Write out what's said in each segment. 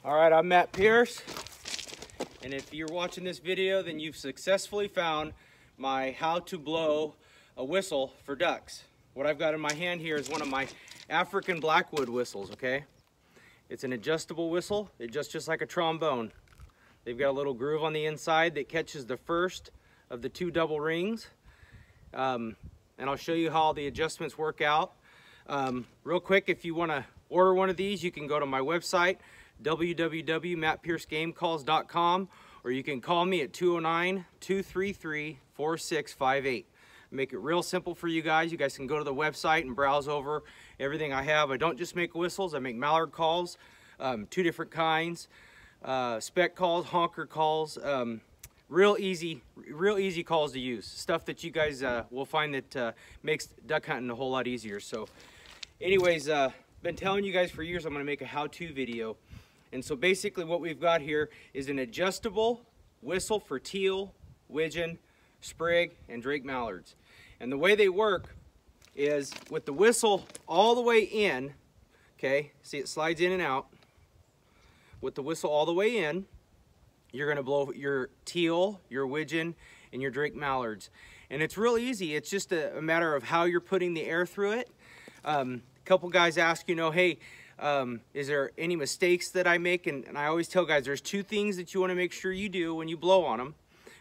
All right, I'm Matt Pierce, and if you're watching this video, then you've successfully found my how to blow a whistle for ducks. What I've got in my hand here is one of my African Blackwood whistles, okay? It's an adjustable whistle. It adjusts just like a trombone. They've got a little groove on the inside that catches the first of the 2 double rings. And I'll show you how the adjustments work out. Real quick, if you want to order one of these, you can go to my website, www.mattpiercegamecalls.com, or you can call me at 209-233-4658. Make it real simple for you guys. You guys can go to the website and browse over everything I have. I don't just make whistles, I make mallard calls, 2 different kinds, spec calls, honker calls, real easy calls to use. Stuff that you guys will find that makes duck hunting a whole lot easier. So anyways, been telling you guys for years I'm going to make a how-to video. And so basically what we've got here is an adjustable whistle for teal, widgeon, sprig, and drake mallards. And the way they work is with the whistle all the way in, okay, see it slides in and out. With the whistle all the way in, you're going to blow your teal, your widgeon, and your drake mallards. And it's real easy. It's just a matter of how you're putting the air through it. A couple guys ask, you know, hey, is there any mistakes that I make? And I always tell guys there's 2 things that you want to make sure you do when you blow on them.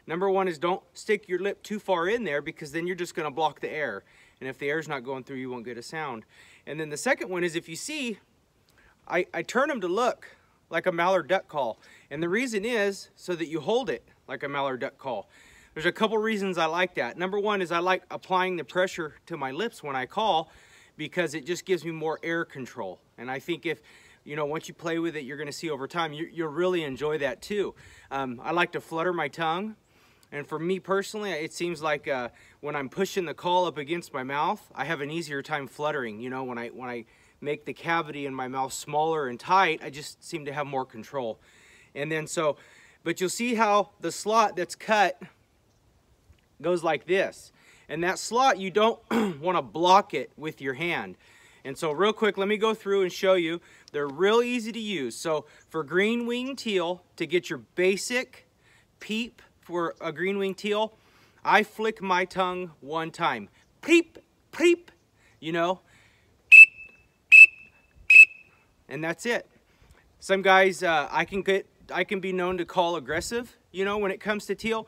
Number 1 is don't stick your lip too far in there, because then you're just going to block the air. And if the air's not going through, you won't get a sound. And then the second one is, if you see, I turn them to look like a mallard duck call. And the reason is so that you hold it like a mallard duck call. There's a couple reasons I like that. Number 1 is I like applying the pressure to my lips when I call, because it just gives me more air control. And I think if, you know, once you play with it, you're going to see over time, you'll really enjoy that too. I like to flutter my tongue. And for me personally, it seems like when I'm pushing the call up against my mouth, I have an easier time fluttering. You know, when I make the cavity in my mouth smaller and tight, I just seem to have more control. And then so, but you'll see how the slot that's cut goes like this. And that slot, you don't want to block it with your hand. And so real quick, let me go through and show you. They're real easy to use. So for green wing teal, to get your basic peep for a green wing teal, I flick my tongue 1 time. Peep, peep, you know. And that's it. Some guys, I can be known to call aggressive, you know, when it comes to teal.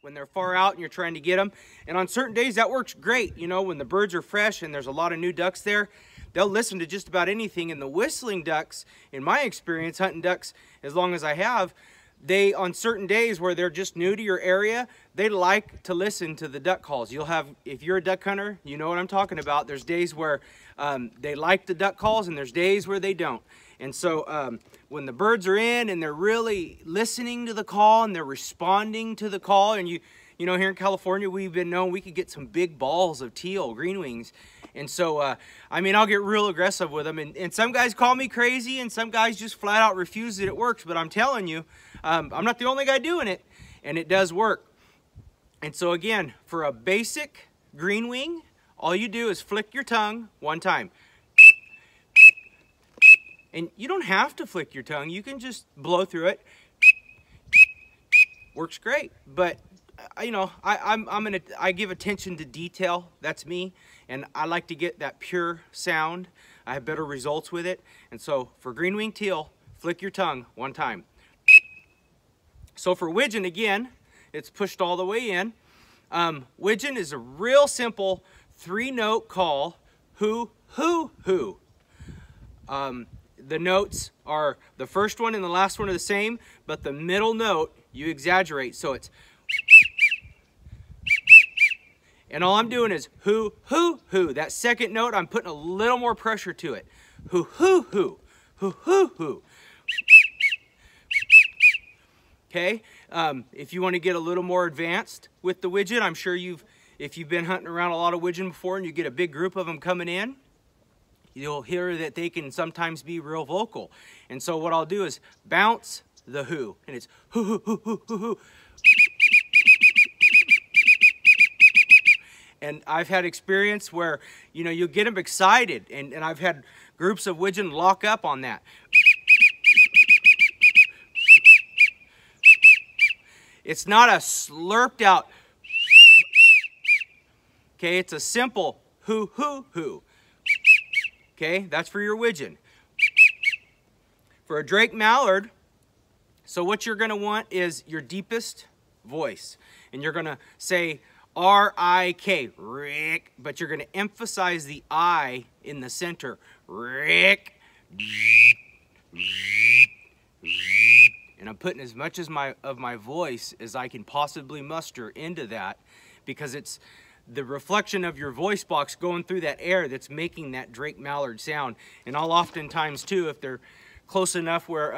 When they're far out and you're trying to get them. And on certain days that works great. You know, when the birds are fresh and there's a lot of new ducks there, they'll listen to just about anything. And the whistling ducks, in my experience, hunting ducks as long as I have, they, on certain days where they're just new to your area, they like to listen to the duck calls. You'll have, if you're a duck hunter, you know what I'm talking about. There's days where they like the duck calls, and there's days where they don't. And so when the birds are in and they're really listening to the call and they're responding to the call, and you know, here in California, we've been known we could get some big balls of teal, green wings. And so, I mean, I'll get real aggressive with them. And some guys call me crazy, and some guys just flat out refuse that it works. But I'm telling you, I'm not the only guy doing it, and it does work. And so again, for a basic green wing, all you do is flick your tongue 1 time. And you don't have to flick your tongue. You can just blow through it. Works great. But you know, I give attention to detail. That's me, and I like to get that pure sound. I have better results with it. And so for green wing teal, flick your tongue 1 time. So for widgeon, again, it's pushed all the way in. Widgeon is a real simple 3-note call. Who, who, who. The notes are, the first one and the last one are the same, but the middle note you exaggerate. So it's, and all I'm doing is who, who, who. That second note, I'm putting a little more pressure to it. Who, who, who, who, who, who. Okay, if you want to get a little more advanced with the widgeon, I'm sure if you've been hunting around a lot of widgeon before and you get a big group of them coming in, you'll hear that they can sometimes be real vocal. And so what I'll do is bounce the who, and it's hoo, hoo, hoo, hoo, hoo, hoo. And I've had experience where, you know, you'll get them excited, and I've had groups of widgeon lock up on that. It's not a slurped out, okay, it's a simple hoo, hoo, hoo. Okay, that's for your widgeon. For a Drake Mallard, so what you're gonna want is your deepest voice. And you're gonna say R-I-K, Rick, but you're gonna emphasize the I in the center, Rick. And I'm putting as much of my voice as I can possibly muster into that, because it's the reflection of your voice box going through that air that's making that Drake Mallard sound. And I'll oftentimes too, if they're close enough where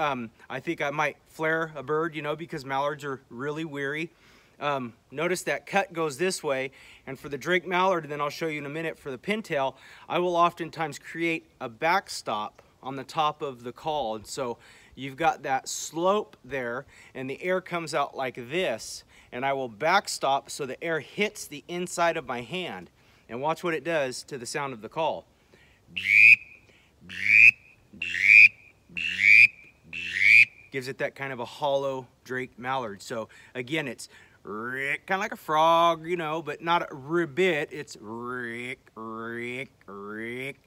I think I might flare a bird, you know, because mallards are really weary. Notice that cut goes this way, and for the Drake Mallard, and then I'll show you in a minute for the pintail, I will oftentimes create a backstop on the top of the call. And so you've got that slope there, and the air comes out like this, and I will backstop so the air hits the inside of my hand. And watch what it does to the sound of the call. Gives it that kind of a hollow Drake Mallard. So again, it's rick, kind of like a frog, you know, but not a ribbit. It's rick, rick, rick.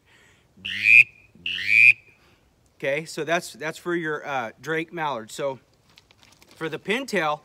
Okay, so that's for your Drake Mallard. So for the pintail,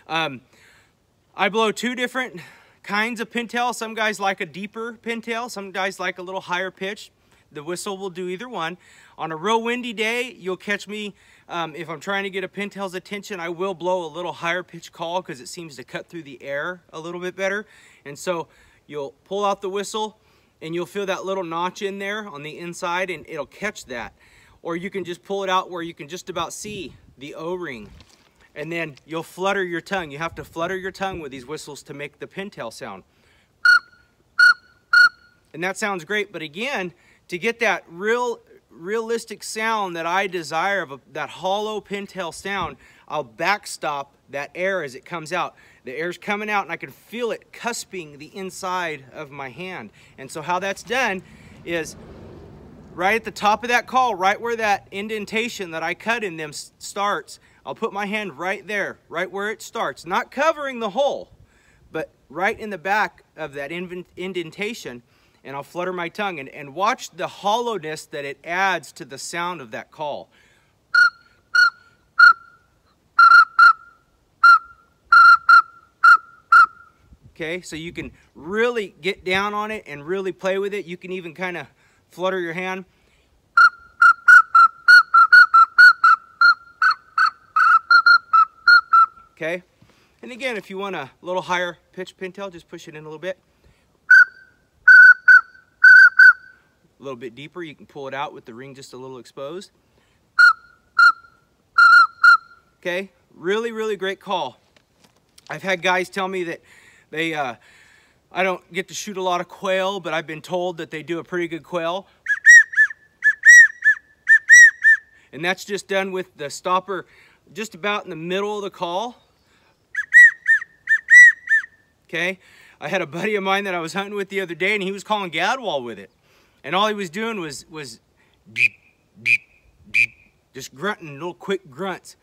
I blow two different kinds of pintail. Some guys like a deeper pintail. Some guys like a little higher pitch. The whistle will do either one. On a real windy day, you'll catch me, if I'm trying to get a pintail's attention, I will blow a little higher pitch call because it seems to cut through the air a little bit better. And so you'll pull out the whistle and you'll feel that little notch in there on the inside, and it'll catch that. Or you can just pull it out where you can just about see the O-ring. And then you'll flutter your tongue. You have to flutter your tongue with these whistles to make the pintail sound. And that sounds great, but again, to get that realistic sound that I desire of that hollow pintail sound, I'll backstop that air as it comes out. The air's coming out and I can feel it cusping the inside of my hand. And so how that's done is right at the top of that call, right where that indentation that I cut in them starts, I'll put my hand right there, right where it starts, not covering the hole, but right in the back of that indentation, and I'll flutter my tongue and watch the hollowness that it adds to the sound of that call. Okay, so you can really get down on it and really play with it. You can even kind of flutter your hand. Okay, and again, if you want a little higher pitch pintail, just push it in a little bit. A little bit deeper, you can pull it out with the ring just a little exposed. Okay, really, really great call. I've had guys tell me that they, I don't get to shoot a lot of quail, but I've been told that they do a pretty good quail. And that's just done with the stopper just about in the middle of the call. Okay, I had a buddy of mine that I was hunting with the other day, and he was calling gadwall with it. And all he was doing was just grunting, little quick grunts.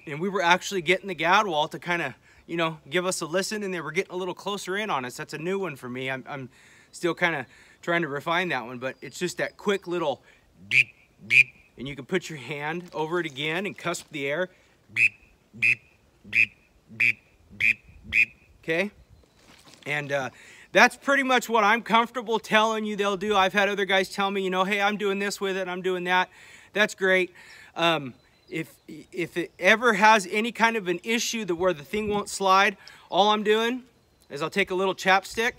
And we were actually getting the gadwall to kind of, you know, give us a listen, and they were getting a little closer in on us. That's a new one for me. I'm still kind of trying to refine that one, but it's just that quick little and you can put your hand over it again and cusp the air. Okay? And that's pretty much what I'm comfortable telling you they'll do. I've had other guys tell me, you know, hey, I'm doing this with it, I'm doing that. That's great. If it ever has any kind of an issue where the thing won't slide, all I'm doing is I'll take a little chapstick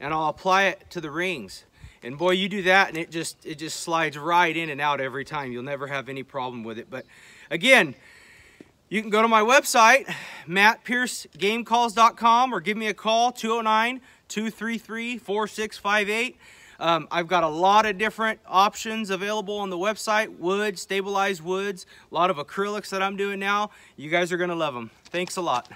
and I'll apply it to the rings. And boy, you do that and it just slides right in and out every time. You'll never have any problem with it. But again, you can go to my website, mattpiercegamecalls.com, or give me a call, 209-233-4658. I've got a lot of different options available on the website, wood, stabilized woods, a lot of acrylics that I'm doing now. You guys are going to love them. Thanks a lot.